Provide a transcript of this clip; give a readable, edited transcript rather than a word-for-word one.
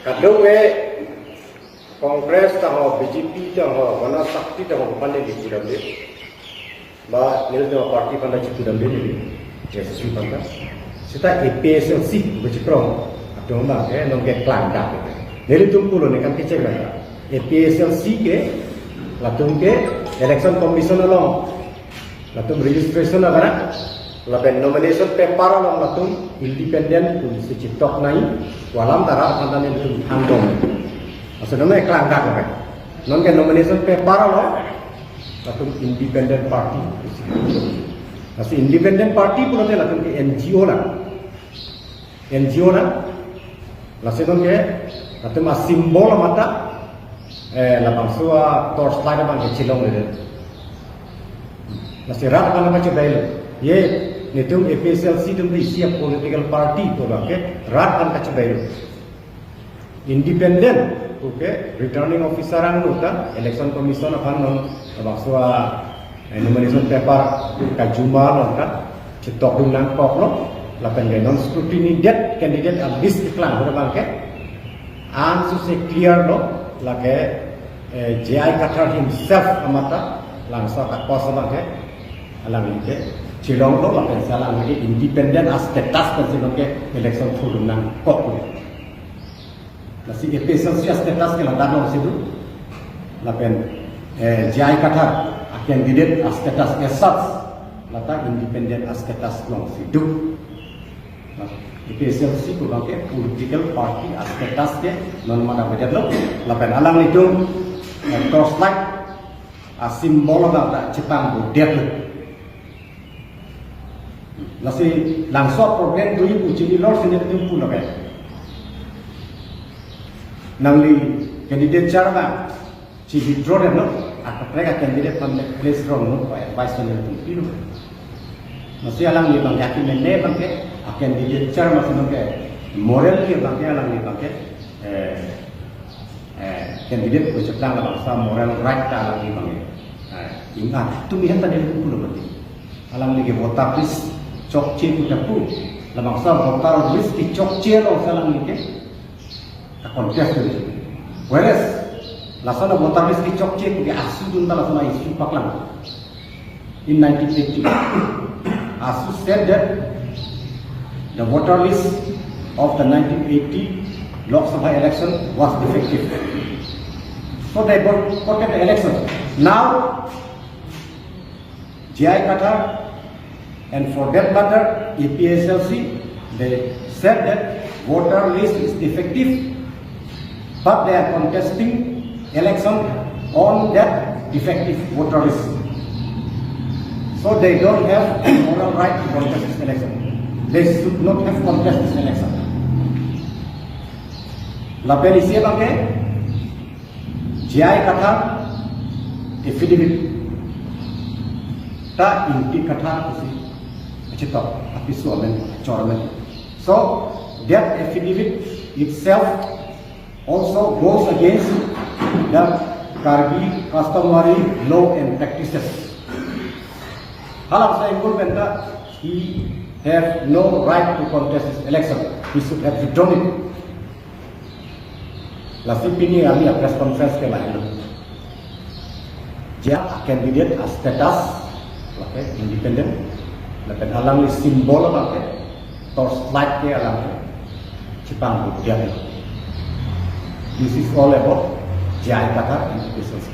Kadung Kongres tahu BJP tahu mana sakti tahu pandai di Kudambe, bah nilai tahu parti pandai di Kudambe ni, Yesus pandai. Kita APSLC bercakap, atau mana? Nongke kelanda. Nilai tunggu ni kan kecil mana? APSLC ke, latung ke election commission along, latung registration apa? Lapen nomination paper along latung independent polisi citok nai, walam tara pandai itu handong. Maksudnya kelangkah kan? Non-kan nomination paper loh, atau independent party. Masih independent party pun ada lah, ke NGO lah, Masih non ke, atau mas simbol mata, lapang suah torchlight apa kecilong ni. Masih rat apa nama cakap itu? Ye, ni tu APSLC tu siap political party tu lah ke, rat apa cakap itu? Independent. Okay, returning officer ang nuta, election commission akan maksua nomination paper kajuma nota, cetok dunang koklo, lapan non scrutiny dead candidate abis iklan pada bangke, answer se clear lo, lake J.I. Qatar himself amata, langsung kat pos bangke, alang ini, cilong lo lapan salang lagi independent as status kan ke election dunang koklo. Nasi APSLC status ke ladang situ, lapen J.I. Qatar candidate status as such, lata independent status long situ. APSLC tu bangke political party status ke non mana beda lo, lapen alang itu torchlight simbol bangsa Jepang budet. Nasi langsung program tu ibu jadi lor sini tu pun lapen. Nangli candidate charma si withdraw dia no, mereka candidate place wrong no, vice president tu pilu. Masih alang ni bang yakin mende bang ke, candidate charma tu bang ke, moral ke bang ke alang ni bang ke, candidate tu cakap lah bangsa moral right ta alang ni bang ke. Ingat, tu mihan tadi tu pun berarti. Alang ni ke voter list cok cie tu dapu, lah bangsa voter list ki cok cie lo alang ni ke. Contest itu. Whereas, lasana voter list dicok cek ke asu junta lasana isu paklang. In 1980, ASU said that the voter list of the 1980 Lok Sabha election was defective. So they boycotted the election. Now, J.I. Qatar and for that matter, APSLC, they said that voter list is defective. But they are contesting election on that defective voter list. So they don't have moral right to contest this election. They should not have contested this election. La policia bangke, J.I. Qatar, affidavit, ta inti Qatar kusi, cetok, api suamen, coramen. So that affidavit itself also goes against the Kargil customary law and practices. Halam saya involvement he have no right to contest this election. He should have withdrawn it. Lasip ini kami press conference ke lain. Dia candidate status, lakai independent, lakai halang simbol lakai torchlight ke alang Jepang dia. This is all about J.I. Qatar and APSLC.